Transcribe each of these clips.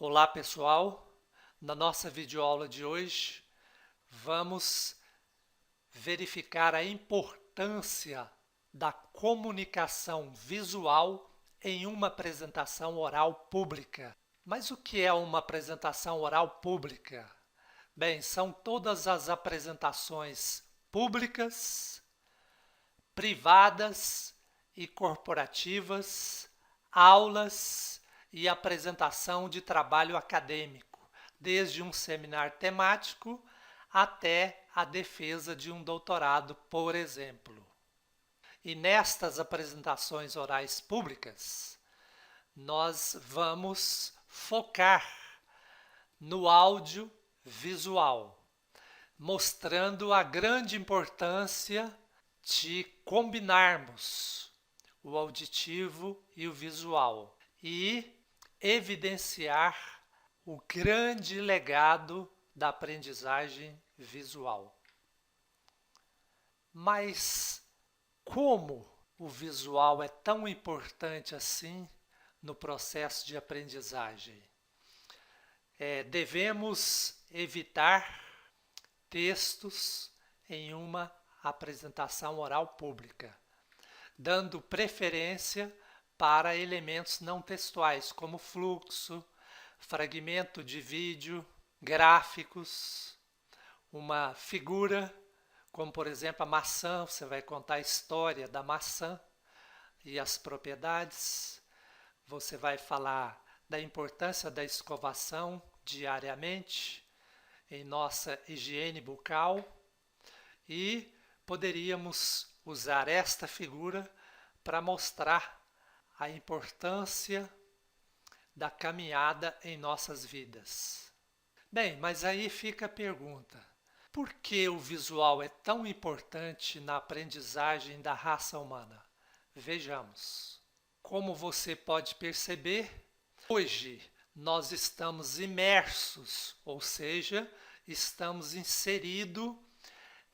Olá pessoal, na nossa videoaula de hoje vamos verificar a importância da comunicação visual em uma apresentação oral pública. Mas o que é uma apresentação oral pública? Bem, são todas as apresentações públicas, privadas e corporativas, aulas e apresentação de trabalho acadêmico, desde um seminário temático até a defesa de um doutorado, por exemplo. E nestas apresentações orais públicas, nós vamos focar no áudio visual, mostrando a grande importância de combinarmos o auditivo e o visual e evidenciar o grande legado da aprendizagem visual. Mas como o visual é tão importante assim no processo de aprendizagem? Devemos evitar textos em uma apresentação oral pública, dando preferência para elementos não textuais, como fluxo, fragmento de vídeo, gráficos, uma figura, como por exemplo a maçã, você vai contar a história da maçã e as propriedades, você vai falar da importância da escovação diariamente em nossa higiene bucal e poderíamos usar esta figura para mostrar a importância da caminhada em nossas vidas. Bem, mas aí fica a pergunta: por que o visual é tão importante na aprendizagem da raça humana? Vejamos. Como você pode perceber, hoje nós estamos imersos, ou seja, estamos inseridos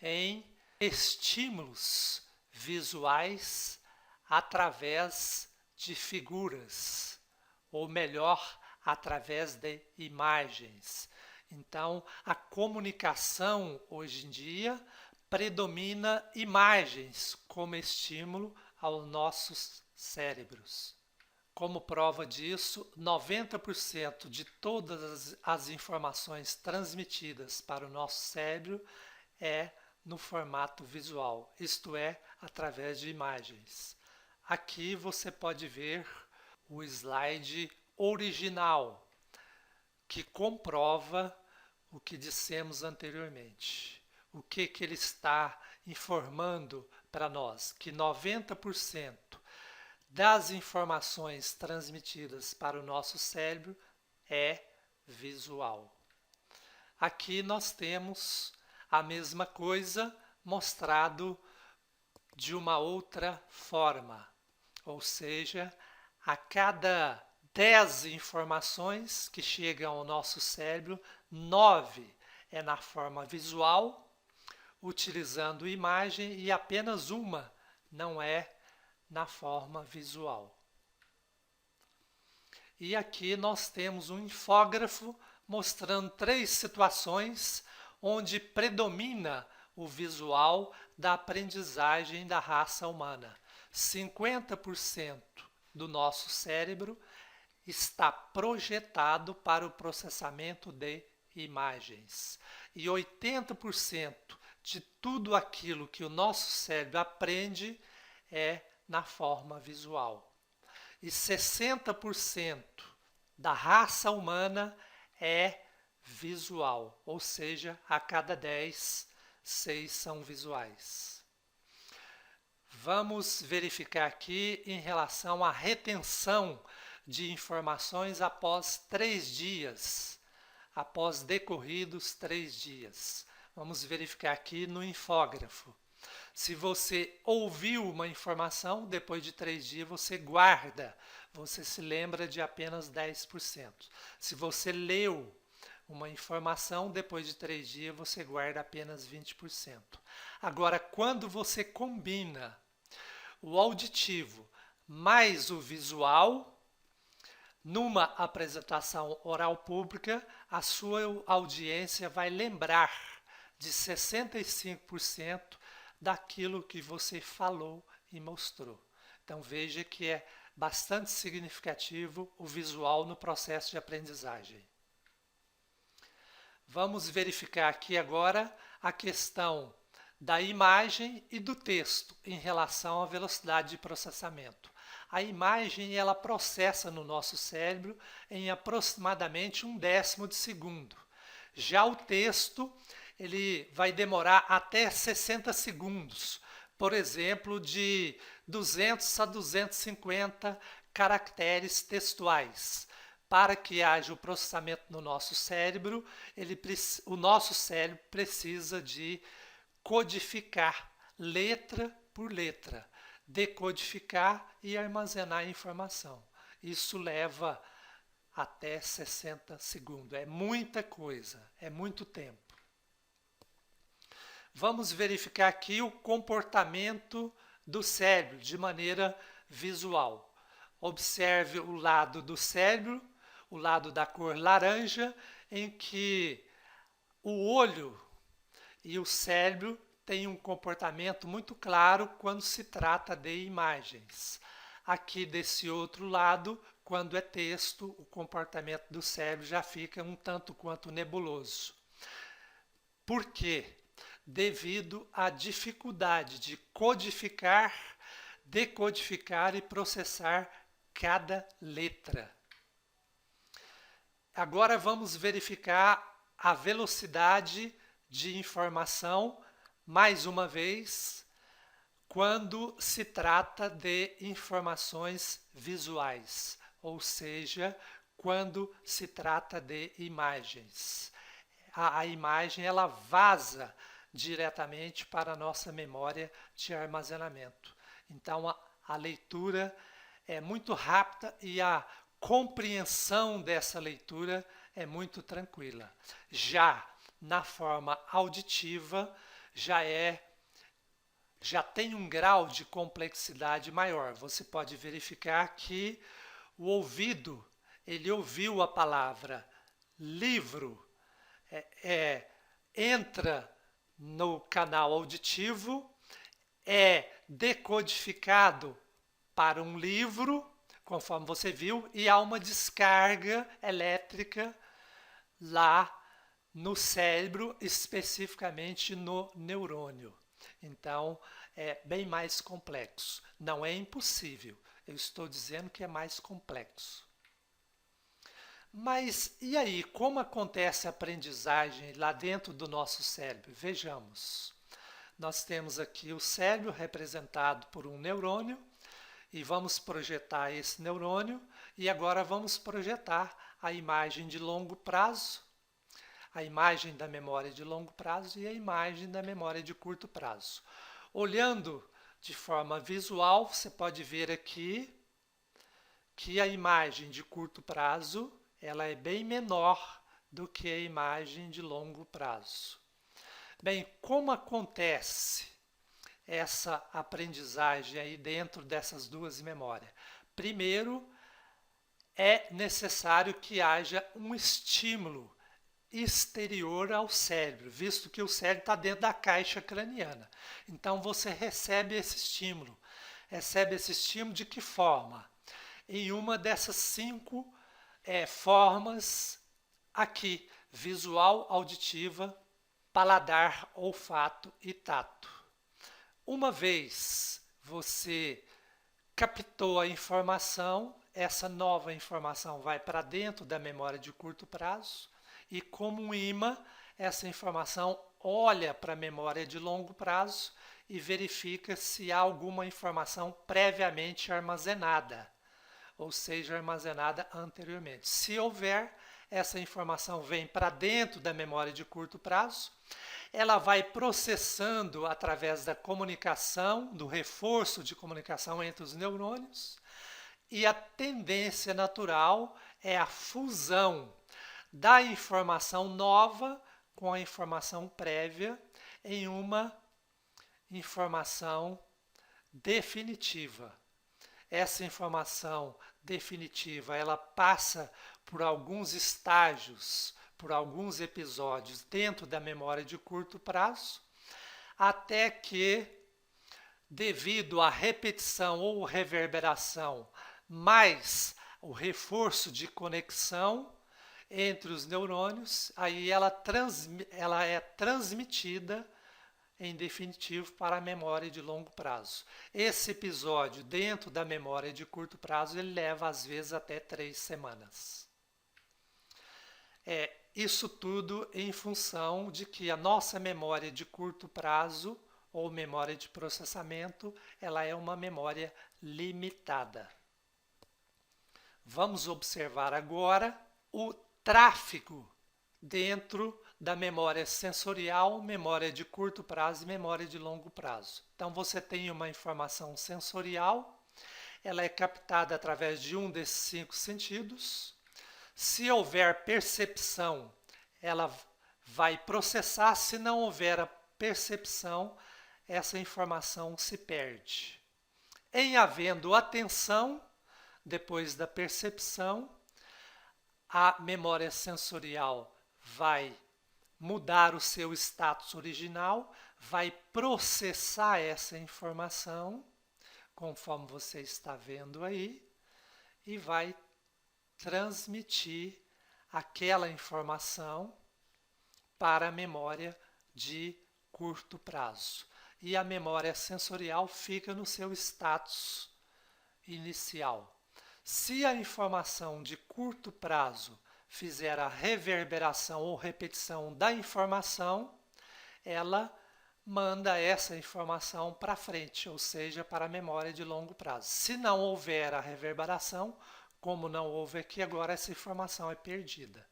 em estímulos visuais através de figuras, ou melhor, através de imagens. Então, a comunicação hoje em dia predomina imagens como estímulo aos nossos cérebros. Como prova disso, 90% de todas as informações transmitidas para o nosso cérebro é no formato visual, isto é, através de imagens. Aqui você pode ver o slide original, que comprova o que dissemos anteriormente. O que ele está informando para nós? Que 90% das informações transmitidas para o nosso cérebro é visual. Aqui nós temos a mesma coisa mostrado de uma outra forma, ou seja, a cada 10 informações que chegam ao nosso cérebro, 9 é na forma visual, utilizando imagem, e apenas uma não é na forma visual. E aqui nós temos um infógrafo mostrando 3 situações onde predomina o visual da aprendizagem da raça humana. 50% do nosso cérebro está projetado para o processamento de imagens. E 80% de tudo aquilo que o nosso cérebro aprende é na forma visual. E 60% da raça humana é visual, ou seja, a cada 10, 6 são visuais. Vamos verificar aqui em relação à retenção de informações após 3 dias, após decorridos 3 dias. Vamos verificar aqui no infógrafo. Se você ouviu uma informação, depois de 3 dias você guarda, você se lembra de apenas 10%. Se você leu uma informação, depois de 3 dias você guarda apenas 20%. Agora, quando você combina o auditivo mais o visual, Numa apresentação oral pública, a sua audiência vai lembrar de 65% daquilo que você falou e mostrou. Então veja que é bastante significativo o visual no processo de aprendizagem. Vamos verificar aqui agora a questão da imagem e do texto em relação à velocidade de processamento. A imagem ela processa no nosso cérebro em aproximadamente 1/10 de segundo. Já o texto ele vai demorar até 60 segundos, por exemplo, de 200 a 250 caracteres textuais. Para que haja o processamento no nosso cérebro, o nosso cérebro precisa de codificar letra por letra, decodificar e armazenar a informação. Isso leva até 60 segundos. É muita coisa, é muito tempo. Vamos verificar aqui o comportamento do cérebro de maneira visual. Observe o lado do cérebro, o lado da cor laranja, em que o olho e o cérebro têm um comportamento muito claro quando se trata de imagens. Aqui desse outro lado, quando é texto, o comportamento do cérebro já fica um tanto quanto nebuloso. Por quê? Devido à dificuldade de codificar, decodificar e processar cada letra. Agora vamos verificar a velocidade de informação, mais uma vez, quando se trata de informações visuais, ou seja, quando se trata de imagens. A imagem ela vaza diretamente para a nossa memória de armazenamento. Então a leitura é muito rápida e a compreensão dessa leitura é muito tranquila. Já na forma auditiva já tem um grau de complexidade maior. Você pode verificar que o ouvido, ele ouviu a palavra livro, entra no canal auditivo, é decodificado para um livro, conforme você viu, e há uma descarga elétrica lá no cérebro, especificamente no neurônio. Então, é bem mais complexo. Não é impossível, eu estou dizendo que é mais complexo. Mas e aí, como acontece a aprendizagem lá dentro do nosso cérebro? Vejamos. Nós temos aqui o cérebro representado por um neurônio e vamos projetar esse neurônio e agora vamos projetar a imagem de longo prazo, a imagem da memória de longo prazo e a imagem da memória de curto prazo. Olhando de forma visual, você pode ver aqui que a imagem de curto prazo ela é bem menor do que a imagem de longo prazo. Bem, como acontece essa aprendizagem aí dentro dessas duas memórias? Primeiro, é necessário que haja um estímulo exterior ao cérebro, visto que o cérebro está dentro da caixa craniana. Então você recebe esse estímulo. Recebe esse estímulo de que forma? Em uma dessas 5 formas aqui: visual, auditiva, paladar, olfato e tato. Uma vez você captou a informação, essa nova informação vai para dentro da memória de curto prazo e, como um imã, essa informação olha para a memória de longo prazo e verifica se há alguma informação previamente armazenada, ou seja, armazenada anteriormente. Se houver, essa informação vem para dentro da memória de curto prazo, ela vai processando através da comunicação, do reforço de comunicação entre os neurônios, e a tendência natural é a fusão da informação nova com a informação prévia em uma informação definitiva. Essa informação definitiva, ela passa por alguns estágios, por alguns episódios dentro da memória de curto prazo, até que, devido à repetição ou reverberação, mais o reforço de conexão entre os neurônios, aí ela é transmitida, em definitivo, para a memória de longo prazo. Esse episódio, dentro da memória de curto prazo, ele leva, às vezes, até 3 semanas. Isso tudo em função de que a nossa memória de curto prazo, ou memória de processamento, ela é uma memória limitada. Vamos observar agora o tráfego dentro da memória sensorial, memória de curto prazo e memória de longo prazo. Então você tem uma informação sensorial, ela é captada através de um desses 5 sentidos. Se houver percepção, ela vai processar. Se não houver a percepção, essa informação se perde. Em havendo atenção, depois da percepção, a memória sensorial vai mudar o seu status original, vai processar essa informação, conforme você está vendo aí, e vai transmitir aquela informação para a memória de curto prazo. E a memória sensorial fica no seu status inicial. Se a informação de curto prazo fizer a reverberação ou repetição da informação, ela manda essa informação para frente, ou seja, para a memória de longo prazo. Se não houver a reverberação, como não houve aqui agora, essa informação é perdida.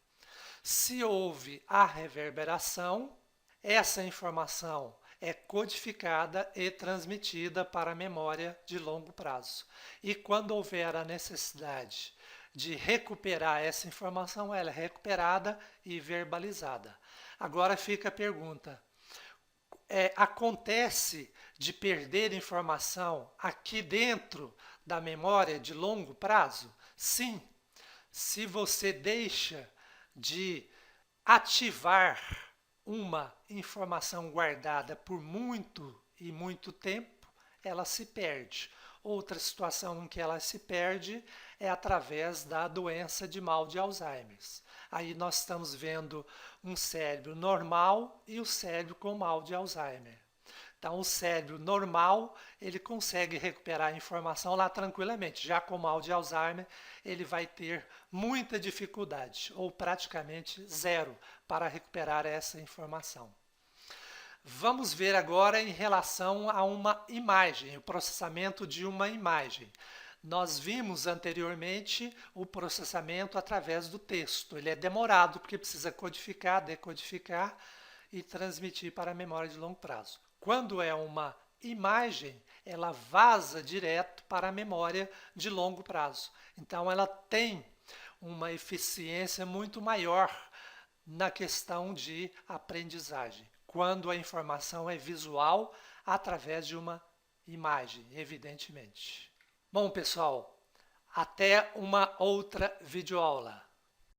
Se houve a reverberação, essa informação é codificada e transmitida para a memória de longo prazo. E quando houver a necessidade de recuperar essa informação, ela é recuperada e verbalizada. Agora fica a pergunta: acontece de perder informação aqui dentro da memória de longo prazo? Sim. Se você deixa de ativar uma informação guardada por muito e muito tempo, ela se perde. Outra situação em que ela se perde é através da doença de mal de Alzheimer. Aí nós estamos vendo um cérebro normal e o cérebro com mal de Alzheimer. Então, o cérebro normal, ele consegue recuperar a informação lá tranquilamente. Já com mal de Alzheimer, ele vai ter muita dificuldade, ou praticamente zero, para recuperar essa informação. Vamos ver agora em relação a uma imagem, o processamento de uma imagem. Nós vimos anteriormente o processamento através do texto. Ele é demorado porque precisa codificar, decodificar e transmitir para a memória de longo prazo. Quando é uma imagem, ela vaza direto para a memória de longo prazo. Então, ela tem uma eficiência muito maior na questão de aprendizagem, quando a informação é visual através de uma imagem, evidentemente. Bom, pessoal, até uma outra videoaula.